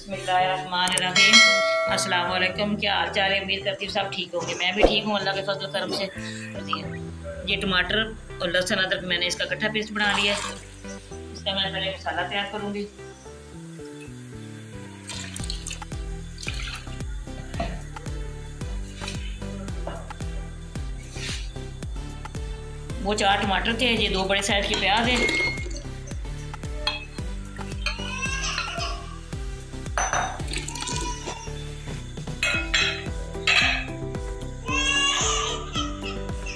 बिस्मिल्लाहिर्रहमानिर्रहीम। अस्सलाम वालेकुम। क्या हाल चाल है? उम्मीद करती हूँ सब ठीक होंगे। मैं भी ठीक हूँ अल्लाह के फजल करम से। ये टमाटर और लहसुन अदरक मैंने इसका इकट्ठा पेस्ट बना लिया है। इसका मैं पहले मसाला तैयार करूँगी। वो 4 टमाटर थे, ये 2 बड़े साइज के प्याज है,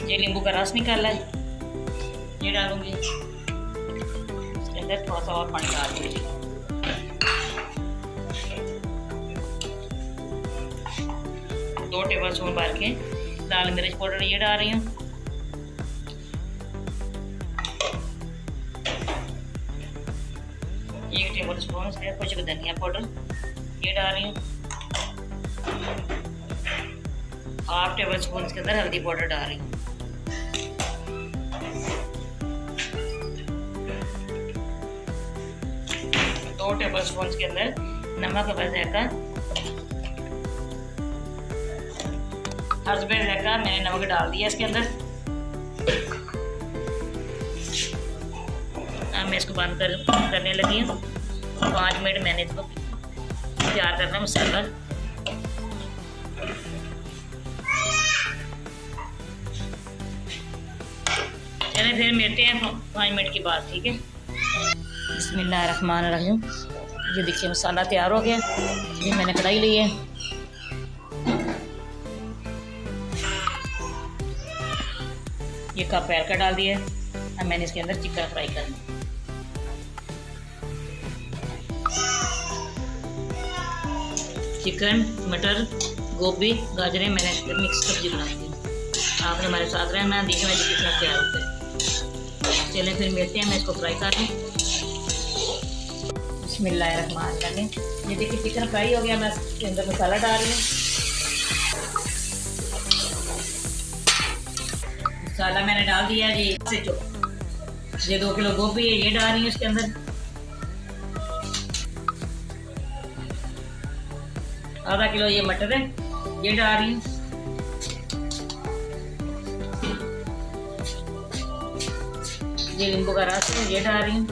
ये नींबू का रस निकाला है, ये डालूंगी। इसके अंदर थोड़ा सा और पानी डाल दूंगी। 2 टेबल स्पून भर के लाल मिर्च पाउडर ये डाल रही हूँ। 1 टेबल स्पून कुछ धनिया पाउडर ये डाल रही हूँ। 1/2 टेबल स्पून इसके अंदर हल्दी पाउडर डाल रही हूँ। 2 टेबल स्पून के अंदर नमक जायका, हस्बे जायका मैंने नमक डाल दिया इसके अंदर। अब मैं इसको बंद करने लगी हूँ। 5 मिनट मैंने इसको तैयार करना मसाला। चलिए फिर मिलते हैं 5 मिनट के बाद, ठीक है। बिस्मिल्लाहिर्रहमानिर्रहीम। ये देखिए मसाला तैयार हो गया। ये मैंने कढ़ाई ली है, ये कप पैर का डाल दिया है। अब मैंने इसके अंदर चिकन फ्राई करना। चिकन, मटर, गोभी, गाजरें मैंने मिक्स सब्जी बनाई थी। आपने हमारे साथ रहना, देखना जी कितना तैयार होता है। चलें फिर मिलते हैं, मैं इसको फ्राई कर लूँ। बिस्मिल्लाहिर्रहमानिर्रहीम। ये देखिए चिकन फ्राई हो गया। मैं इसके अंदर मसाला डाल रही हूँ। मसाला मैंने डाल दिया जी। ये 2 किलो गोभी है, ये डाल रही हूँ इसके अंदर। आधा किलो ये मटर है, ये डाल रही हूँ। ये नींबू का रस है, ये डाल रही हूँ।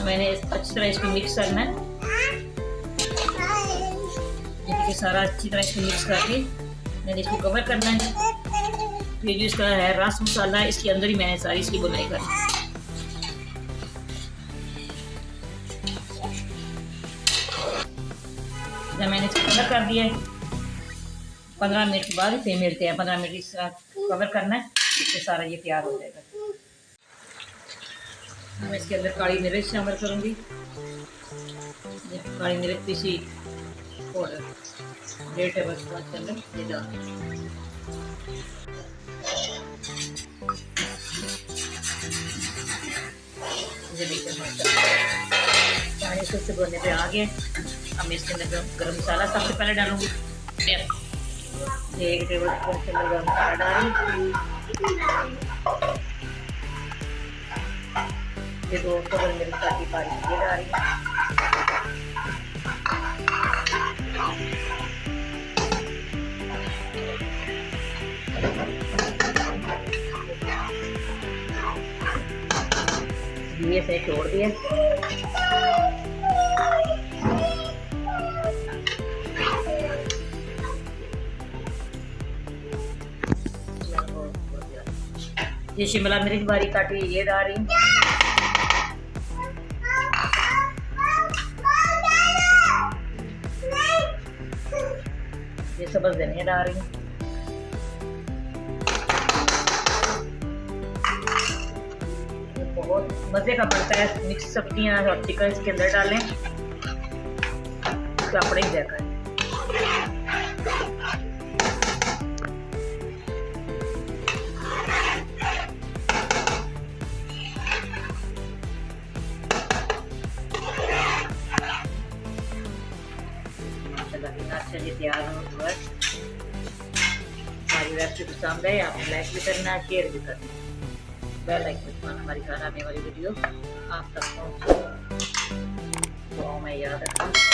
मैंने अच्छी तरह इसको मिक्स करना है। ये सारा अच्छी तरह इसको मिक्स करके मैंने इसको कवर करना है। फिर जो इसका है रस मसाला, इसके अंदर ही मैंने सारी इसकी बुनाई करनी है। जब मैंने इसको कवर कर दिया है, 15 मिनट के बाद फिर मिलते हैं। 15 मिनट इस तरह कवर करना है, तो सारा ये तैयार हो जाएगा। मैं इसके अंदर काली मिर्च शामिल करूँगी। काली मिर्च पीसी पाउडर 1.5 टेबल स्पून के अंदर ये डाल। पानी से बोलने पे आ गए। अब मैं इसके अंदर गरम मसाला सबसे पहले डालूंगी। 1 टेबल स्पून के अंदर गरम मसाला डालूंगी। ये 2 टेबल मिर्च काटी पानी ये डाल रही हूँ। ये से छोड़ दिया। ये शिमला मिर्च बारीक काटी ये डाल रही हूँ। ये सब्ज़ धनिया डाल रही हूँ। बहुत मज़े का बनता है। मिक्स सब्जियाँ और चिकन इसके अंदर डालें, इसका अपने ही जाएगा। अच्छा जी तैयार हो गया। हमारी रेसिपी पसंद है, आपने लाइक भी करना, शेयर भी करना। बेल आइकन दबाना हमारी हर आने वाली वीडियो आप तक पहुंचे। दुआओं में याद रखना।